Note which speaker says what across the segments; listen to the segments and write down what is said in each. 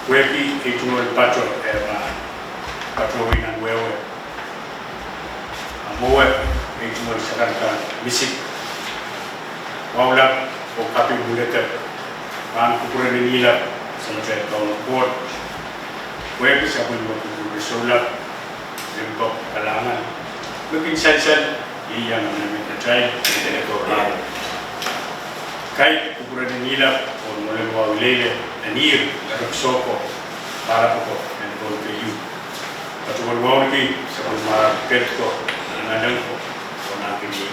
Speaker 1: Weki itungo pato pato wina wewe mowe itungo sakarta misik wawla o kapi buleta pan kupura nila sampai tahun kod weki sabun waktu solar lempo kalangan mungkin sen yang namanya try itu kai kupura nila o mulai wawlele anir garuk soko para poko and go to you but what won't be so mara petko nanang ko nakin ni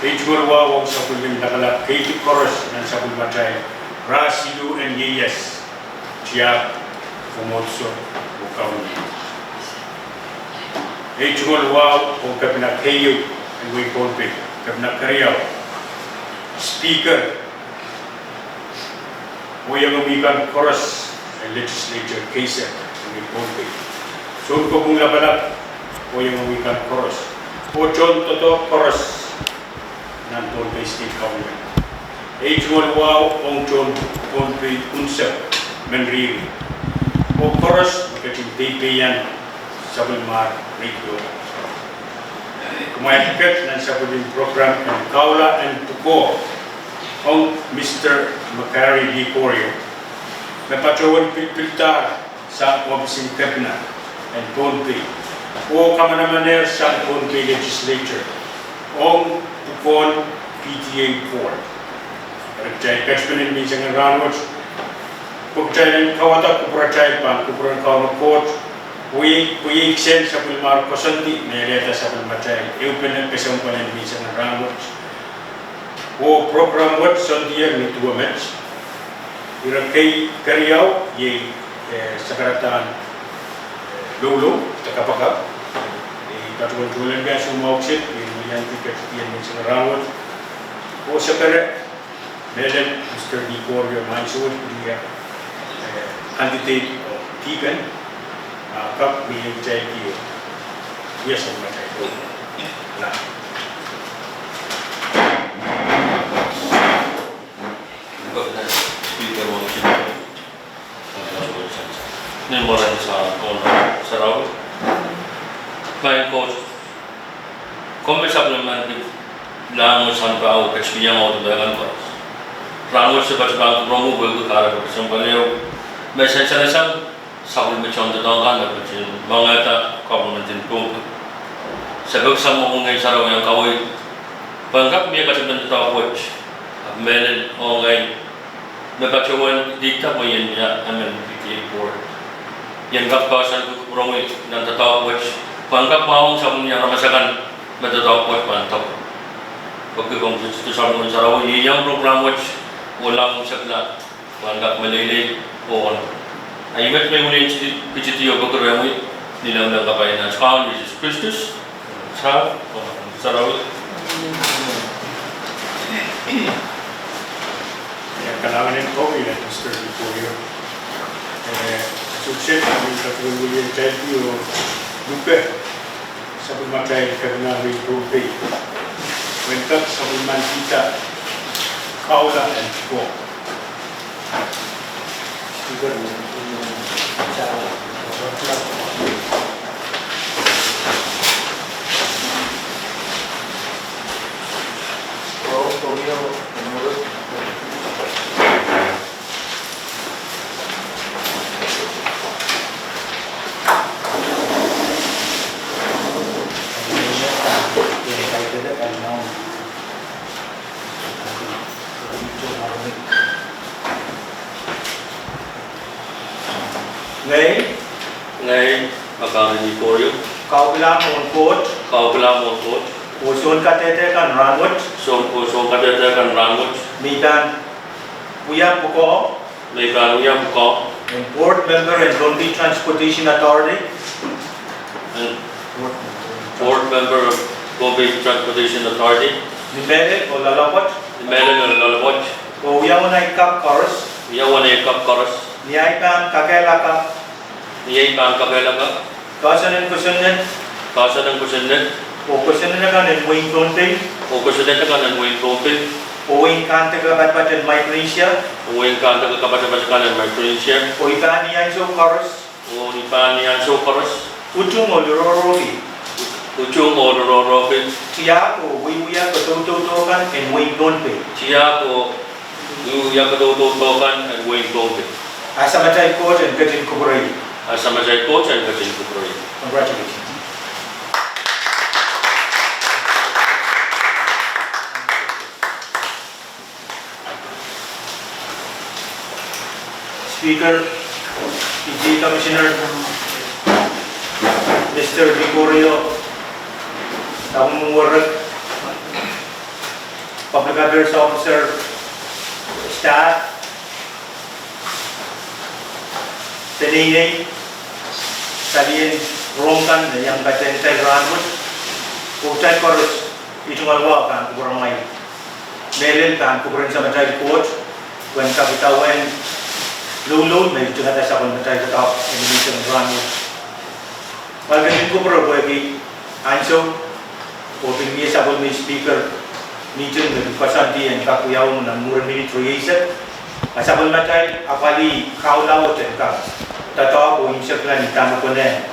Speaker 1: pejur wa wong sa kulim nakala kay chorus nan sa kulmatay rasidu and yes tiap kumotso bukaw ni pejur wa o kapna kayo and we won't be kapna kariyaw speaker o yang umikan chorus legislature case ni Ponte. So ko kung labalap o yung umikan chorus. O John Toto chorus ng Ponte State Government. H1 wow ong John Ponte unsap menriri. O chorus makating DP yan sa Bulmar Radio. Kumayakikat ng sa Bulmar program ng Kaula and Tuko ong Mr. Macari D. Corio. Napatrawan piltar sa Obisin Kebna and Ponte o kamanamanir sa Ponte Legislature ong Tukon PTA 4. Rajay Kachmanin minsan ng Ranwatch Pagchay ng Kawata Kuprachay Pan Kupran Kawan Court Puyi Ksen sa Pulmar Kosanti Nayaleta sa Pulmachay Eupen ng Pesampanin minsan ng Ranwatch o program wat sondier ni tua match irakai kariau ye sakaratan lolo takapaka patuan tulen ga semua opsit yang tiket yang mencerawat o sakare melen Mr. D. Corio Mansour dia candidate tigan kap ni jai ki dia sama jai nah
Speaker 2: Ini mulai sa raw. Kaya ko kung supplement lang sa pao kasi yang auto dagan ko. Rango sa batang promo ko kara ko sa paleo. May sense sa supplement sa dagan na kasi mga ta community ko. Sabag sa mo ngay sa raw yang kaway. Pangkap niya kasi benta watch. Melen ngay Napacawan dikta mo yan niya amin PTA 4. Yan kapkawasan ko promoy ng tatawag watch. Pangkap maong sa mga ramasakan matatawag watch pantap. Pagkakong gusto sa mga saraw, yung program watch walang sakla. Pangkap malilay o ano. Ayumat may muli PGTO pagkaroon mo nilang ng kapayan ng Spawn, Jesus Christus sa saraw.
Speaker 1: Kailangan ng COVID at Mr. Corio. Sukses kami sa William Chelty o Lupe sa pagmatay karena rin Prope. Wentak sa pagmantita Kaula and Tuko. Siguro
Speaker 2: Ngay Macari D. Corio.
Speaker 3: Kau bilang mongkot, usun katete kan rangut,
Speaker 2: So katete kan rangut.
Speaker 3: midan uyang poko,
Speaker 2: Mekan uyang ko.
Speaker 3: and board member and Bondi Transportation Authority,
Speaker 2: And board member of Bombay Transportation Authority.
Speaker 3: nimere o lalapot,
Speaker 2: Melan ng lalabot.
Speaker 3: o uyang unay kap kars,
Speaker 2: Yawan ay kapkaras.
Speaker 3: niyay kan kakela kap,
Speaker 2: Niyay pang kapela ka.
Speaker 3: kasanin kusunin,
Speaker 2: Kasa ng kusundan.
Speaker 3: o kusunin na kan and wing konti,
Speaker 2: O kusundan ka ng Wayne Prope.
Speaker 3: Owing kan taga-batbatan Micronesia,
Speaker 2: Uwing ka ang tagakabatabasakalan ng Micronesia,
Speaker 3: o itanian so chorus,
Speaker 2: o Nipanian Soparos,
Speaker 3: utung o lororofi.
Speaker 2: Uchung o Rororokin,
Speaker 3: Tiya ko, wiya ko tututukan, and wait don't pay.
Speaker 2: Chia ko Yakatututokan and Wayne Goldie.
Speaker 3: Asa matay coach and gatin kuburay.
Speaker 2: Asa Majay Coach and Gatin Kuproy.
Speaker 3: Congratulations. Speaker, PG Commissioner, Mr. Gregorio, Taung Warrak, Public Affairs Officer, staff, Teninay, Salian Romkan, yang Batentay Ranwood, Utay Korus, Itungalwa kan Kuburamay, Melil kan Kuburan sa Matay Coach, when Kapitawan, Lulun, may ito natin sa Matay Katap, Indonesia Ranwood. Magaling ko pero bagi Anso, o pinigyan sa may speaker, meeting ng pasanti ang kakuyaw ng murang military asset. Asabal matay, apali kaulawot ang ka. Tatawa ko yung saklan ni Tama ko na.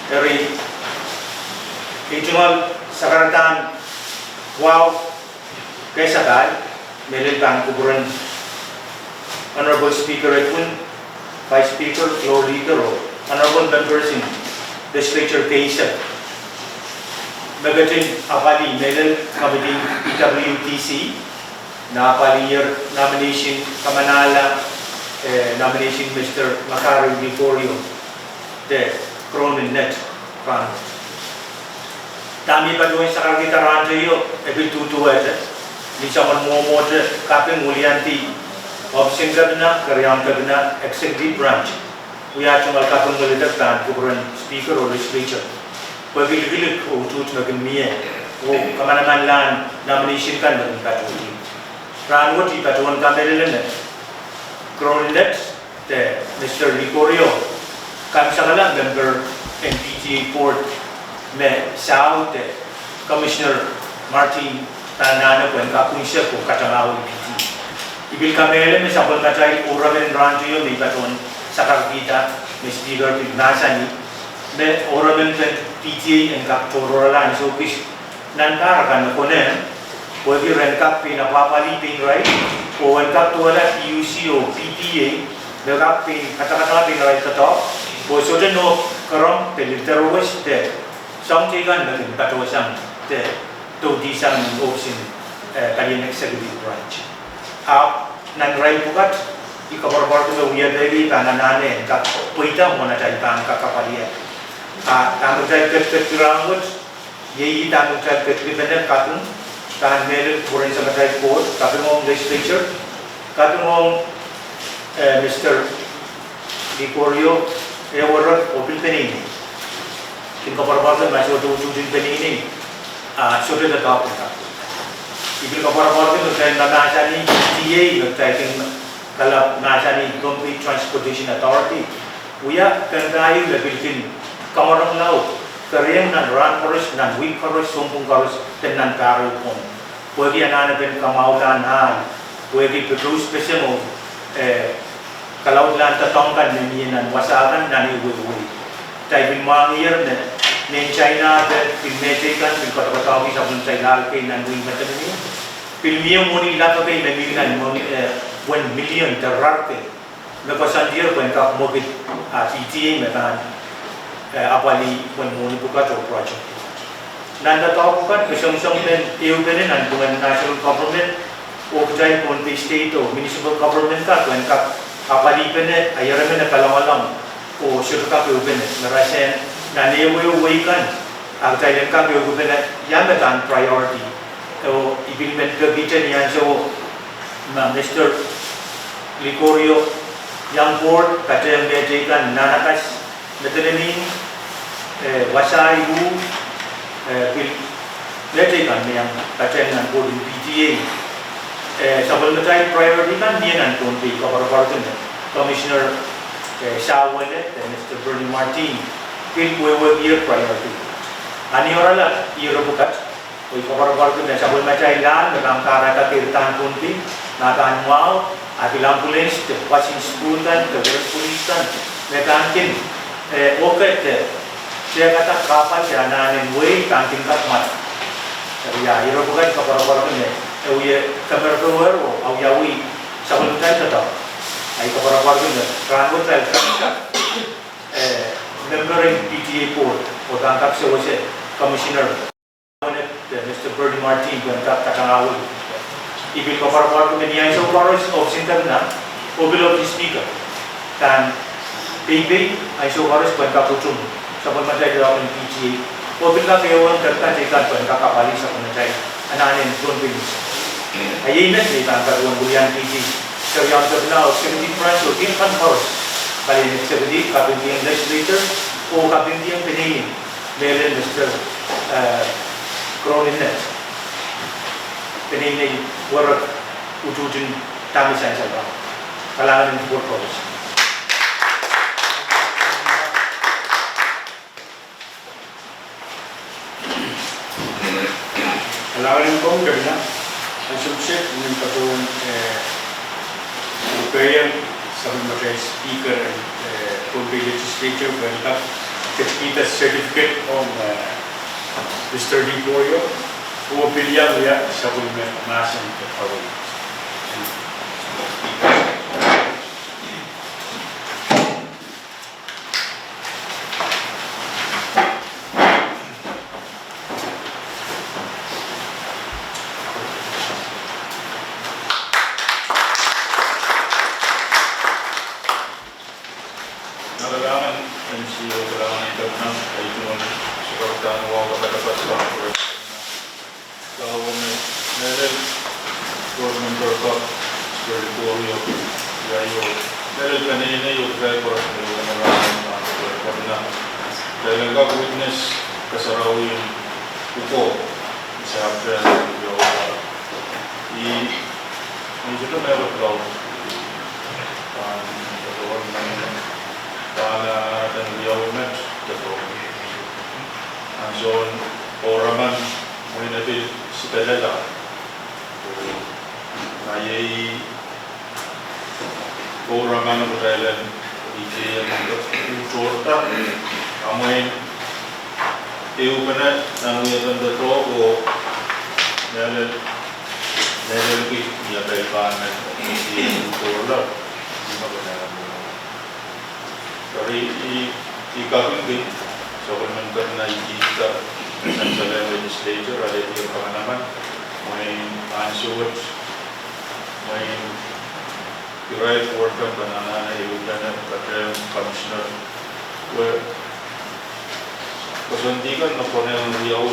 Speaker 3: Pero ito nga sa karatan, wow, kaysa dahil, melilbang kuburan. Honorable Speaker Edwin, Vice Speaker, Floor Leader, Honorable Members in Legislature Case, Magatin apali melil committee PWTC, na apali year nomination Kamanala, nomination Mr. Macari Gregorio, the Cronin Net Fund. Tami pa doon sa kakitaran tayo, ebil tutuwet, di sa manmomot, kaping ulianti, Officing Cabinet, Karyang Cabinet, Executive Branch. We are chumal kaping ulitak tan, kuburan Speaker or Legislature. Pagiligilig o tutut maging miye, o kamanaman lan nomination kan maging katuti. Ranwot ipatuan kamerilan Croninet, Mr. Gregorio, kami sa kalang member NPTA Board, me South, Commissioner Martin Tanana po ang kapunsya po katangaw NPT. Ibil kamerilan may sabon katay uramen rancho yun, may ipatuan sa kakita, may Speaker Pignasa ni, may uramen PTA ang kaktorolalan, so kis nantarakan na po na, pwede rin kap pinapapalipin right, o ang kaktuwala PUC o PTA, nagkap kata-kata right ito, o so dyan no, karong peliterowas, samtigan na rin katuwasan, to di sang osin kalian executive branch. Nang-ray bukat, ikabarbar ko na uya dali, tananane, puita mo na tayo tang kakapalian. Tamu tayo kat-kat-kirangot, yayi tamu tayo kat-kibanan katong, tahan meron kurin sa matay court, kapag mong legislature, kapag mong Mr. Gregorio, ewarat open penini. Ikabarbar ko na siya tutusin penini, sudah tatapon ka. Ibil kabarbar ko na nasa ni PTA, nagtayang kalap nasa ni Complete Transportation Authority. Uya, kandayo labilkin kamarang lao, kariyang nan run chorus, nan weak chorus, sumpung chorus, dan nan karo pong. Pwede ananapin kamaulan han, pwede produce pese mo, kalaulan tatongkan nini nan wasakan nan iwi-iwi. Tayo bin mangir na, nen China, pinmetekan, pinkotakatawi sa pun China, kay nan wing matanini. Pilmiyo muni lato kay namilan 1 million terrarte. Nagpasandir ko yung kakmogit PTA metan apali when muni buka to project. Nanda tao bukat isang-isang EU benen nan dengan national government o kajay pun state o municipal government ka when kak apali pene ayaramen na kalamalam o sirka EU benen narasen na niyo kan agay ka EU benen yametan priority. So, ibilmen kagitan yan so Mr. Gregorio yang board katayang medyakan nanakas natalanin wasay bu medyakan yang katayang ng board ng PTA sabal na tayo priority kan niya ng konti kabarbarkan Commissioner Shawan Mr. Bernie Martin pilwewe year priority ani orala year bukat Oi kabar-kabar tu na sabon macailan dalam cara tirtan kunti nakan mau ati ambulans te pasin sputan te polisan mekankin oket saya kata kapan jananen way kantin kat mat ya iro bukan kabar-kabar tu ne uye kamera keluar au yawi sabon kan tetap ai kabar-kabar tu ne rambut tel member in PTA board o tangkap sewa commissioner Mr. Bernie Martin berangkat kakangawul. Ibil kabar-kabar ko niya sa oras of sinter na obil of the speaker. Dan PB ay sa oras berangkat pucung sa pagmatay daw ng PGA. Obil ka kayo ang kartan berangkat kapali sa pagmatay. Ananin John Williams. Ayun na siya ang karuan bulian PG. So yung terminal 17 France o 10 horse. Kali ni 70 kapintiang legislator o kapintiang pinili. Meron Mr. Cronin net. Pinili warak ujujin kami sa ba. Kailangan ng board policy.
Speaker 1: Kailangan ng kong gabi na ang subset ng katong European sa mga speaker and Kobe legislature berangkat kita certificate of Mr. Liborio o bilyang ya sa bulmen masan ke pawon.
Speaker 4: Nalalangan MCO kailangan ito ng kaituan suportahan mo kapag dapat sa mga government meron government work territorio yayo meron kanina yung driver meron nalalangan mga kapag na dahil nga witness kasarawin upo sa April yung medyo na meron daw katawan ng para dan government betul. Anjon oraman mungkin nanti sepeda ayai oraman berjalan ide yang untuk utorta amoin eu benar nang yang betul o jalan ki dia kaitan di utorla di mana dari ikabin din sa pagmamagad na ikita sa legislature ada di panganaman may answer may right worker banana na iulan at commissioner where kasundikan na po na yung riyaw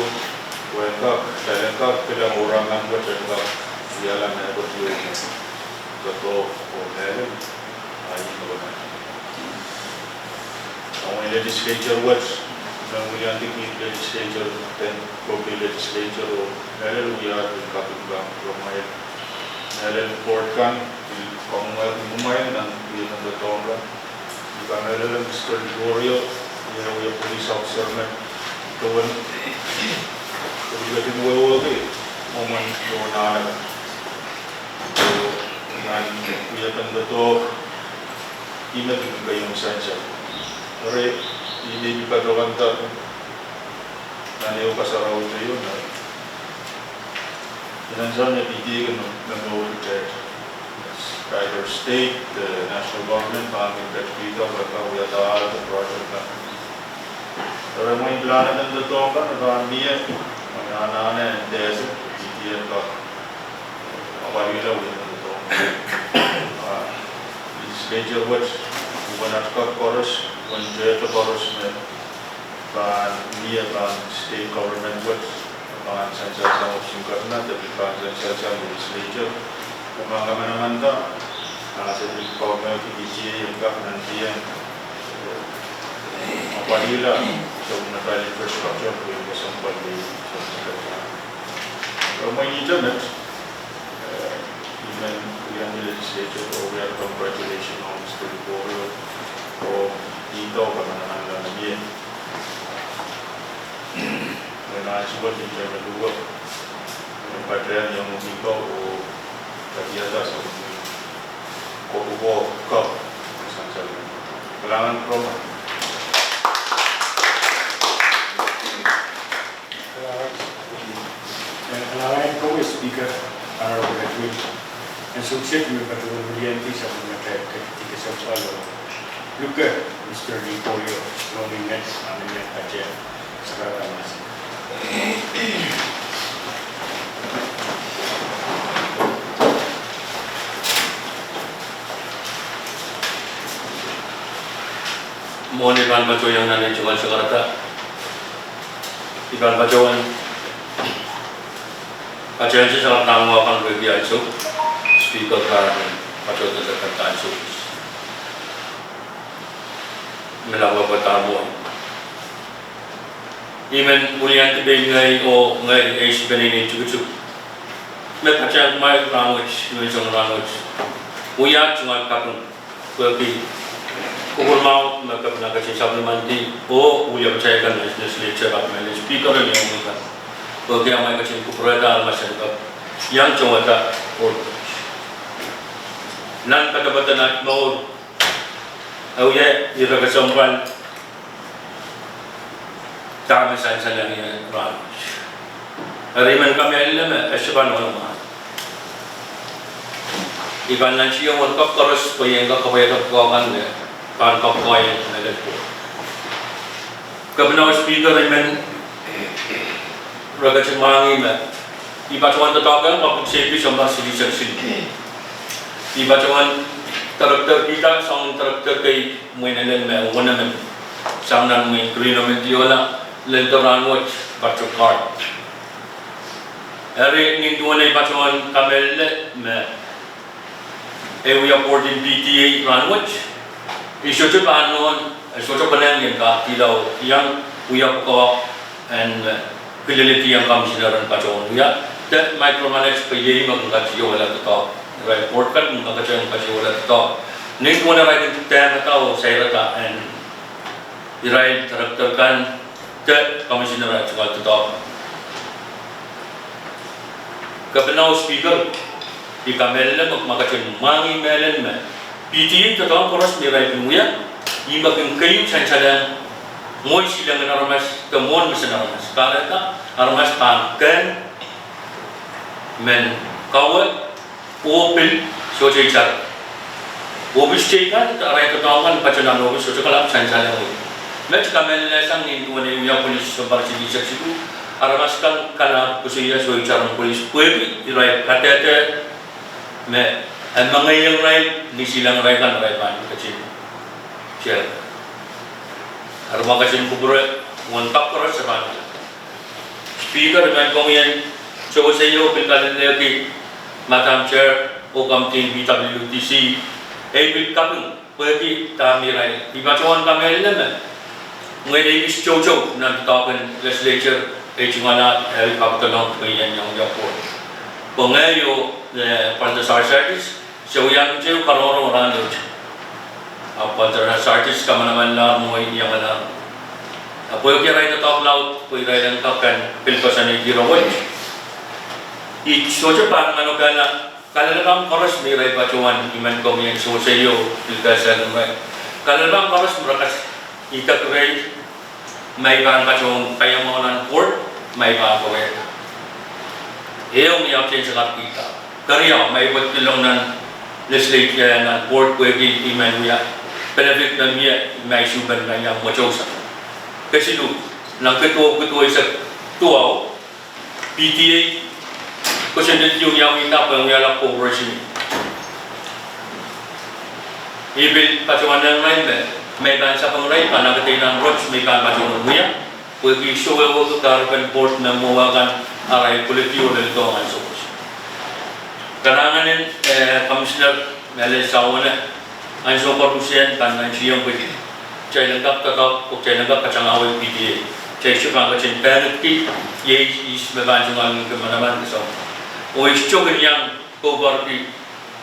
Speaker 4: kaya ka pilang orangan ko kaya siya lang na ito yung gato o meron ay naman ang legislature was nang uliantik ni legislature then Kobe legislature o meron uyar yung kapitbang rumay meron port kan umumayan ng ilang datonga di ba meron Mr. Liborio yung police officer na kawan kabigatin uwawagi uman yung nanaga so yan uyatan dato inagin kayong sansya Ore, hindi pa doon tayo. Naniyo kasaraw na yun. Inansan niya titigan ng retired. Either state, the national government, pangin Petpita, pagkawiyataal sa project na. Pero mo yung planan ng dato ka, nagkakambiyan. Mga anana and desert, titigan ka. Mapalilaw yun ng dato. Legislature watch, buwanat ka chorus, Punjab chorus में ban dia ban state government buat ban sensiasa option karena tapi ban sensiasa legislature pembangunan manta hasil kau di DCA yang kah nanti yang apa dia lah sebenarnya infrastructure yang bersambung di rumah internet even yang legislature we are congratulations on Mr. Liborio or dito pagmanahan lang na yan. May naisubot yung German Lugo. Patrian yang memikau o tadi atas o Kotubo Cup Sanchez. Kailangan promo.
Speaker 1: Kailangan ko speaker para graduate. Ang success mo patuloy brilliante sa mga ketika sa palo. Look at Mr. Licorio, nominate namin yung kajel sa karatamas.
Speaker 2: Mohon Iban Baco yang nanti jual sekarang. Iban Bacoan Bacoan sih sangat nangwa bagi ISO speaker kan Baco terdekat ISO melakukan pertamu. Even ulian tiba ngai o ngai Asia benih cukup. Mereka my language, Indonesian language. Uya cuma kapung pergi Kukul mau mereka pernah kasih supplementi, oh, uya percayakan legislature atau speaker yang mengumumkan. Bagi yang mereka kasih kuperada masyarakat yang cuma tak urut. Nan kata batan nak mau, uya ira kesampan tak misalnya yang ram. Hari mana kami alam, esban orang. Iban nanti yang orang terus pergi yang kau kan dia. Pan kau kau yang ada tu. Kebenar speaker ini raga cemangi me. Iba cuman tertawa kan, aku sepi sama sini sini. Iba cuman karakter kita sang karakter kay mainan me, mana me, sang nan me green me diola lentoran watch bacuk card. Hari ni dua ni iba cuman kamel me. We are boarding PTA run watch. Isu tu bahanon, isu tu benar yang kah tilau yang uya pokok and fidelity yang kami sedaran kacauan uya. Dan micromanage pergi mengkaji wala tu tau, report kan mengkaji wala tu tau. Ni mana lagi kita tahu saya rata and irai terapkan dan kami sedaran cakap tu tau. Kebenar speaker di kamera mengkaji mangi melen me. PTA tetap terus mirai pemuya, iba kayu sancadan, moi silang aramas, kemon mesin aramas. Karena tak aramas pangkan, men kawat, opil, sojai car. Opil cekan, arai ketahuan pacaran opil sojai kalau sancadan moi. Macam kami lesang ni tuan ni yang polis sebar sini seksiku, aramas kan kalau kusiya sojai car polis, kuih irai kata me. Ang mga yung ray, ni silang ray kan ray pan kecil. Siya. Arma kecil kubur, ngontak terus sepan. Speaker dengan komian, coba saya pilkada lagi, Madam Chair, Okam Team BWTC, bil kapung, pergi kami ray. Dibacawan kami lama. Mengenai isu jauh nanti tahukan legislature, cumana kapitulong komian yang jauh. Pengayo pada sarjis. So yang tu kalau orang tu, apa terhadap artis kameraman lah, mohon yang mana, apa yang kira itu top laut, apa yang kan pilpasan ini dirawat. Itu saja pangan orang kalau orang harus mirai bacawan iman kami yang sosial pilpasan mereka. Kalau orang harus mereka ikat mirai, mai bahan bacawan kaya mahunan port, mai bahan kawai. Yang yang sekarang kita, kerja mai buat kilauan legislature dan board bagi iman dia benefit dan dia mai suban yang macam apa? Kasi lu, nang ketua isa tua PTA, kasi dia yang minta pengelola corporation. Ibil pacuan yang lain may bansa pengelola karena ketinang roch may kan pacuan dia, bagi show itu carbon board na mawakan arai kolektibo dari tuangan so. Karangan Commissioner Mele Sawana, ang so korupsiyan kan ang siyang pwede. Chay langgap kakak, o chay langgap kacangaway PTA. Chay siya kang kacang penalty, yay is mabanjong ang kemanaman so. O isyo kanyang poverty,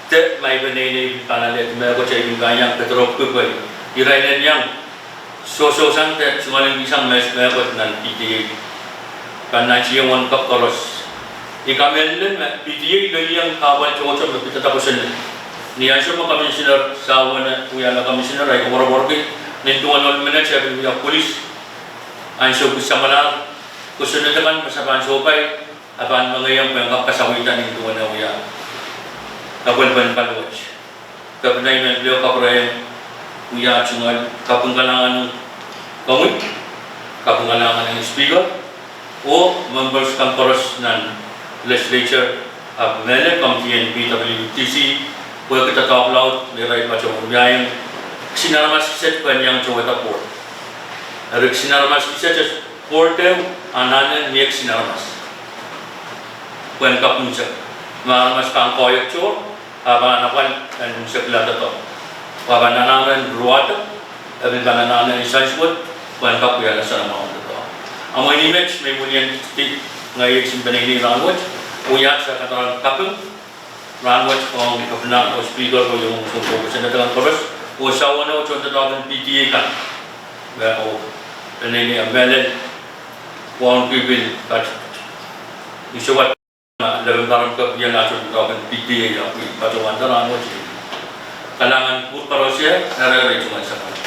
Speaker 2: te may banay panalit, may ko chay yung kanyang petrop kupay. Irainan yang so-so-sang te sumaling isang may ko ng PTA. Kan ang siyang one cup koros. Ikamelin, PTA, ilayang kawal chocho, pitatapusin. Niyan siya mga commissioner sa awan na kuya na commissioner ay kumarawarki. Nintungan nol minutes, sabi niya polis. Ang siya sa malang. Gusto na naman, masabahan sopay. Apan mga yung kasawitan nintungan na kuya. Kapalban palwatch. Kapinay na beliau kaprayang kuya at sungal. Kapanggalangan ng kamit. Kapanggalangan ng speaker. O members ng koros ng legislature of Mele, Committee and PWTC, kung kita talk loud, may right pa siya kumiyayang sinaramas kiset kanyang chawata port. Arik sinaramas kiset sa porte, ananan niyek sinaramas. Kung kapunsa, maramas kang koyok chor, haba anakan, anong seklata to. Haba nananan ruwata, abin ba nananan isanswot, kung kapuya na sa namang ito. Ang mga image, may mulyan ngayon simpanay ni Ranwat, uyak sa katarang kapeng, Ranwat kung ikapunang o speaker ko yung sumpo sa natalang koros, o sa wana o chonta tawag PTA kan. O panay ni Amelen, kung people, at isuwat na labang karang kap yan na chonta tawag PTA, yung patuwan na Ranwat. Kalangan po parosya, nararay chuman sa kanila.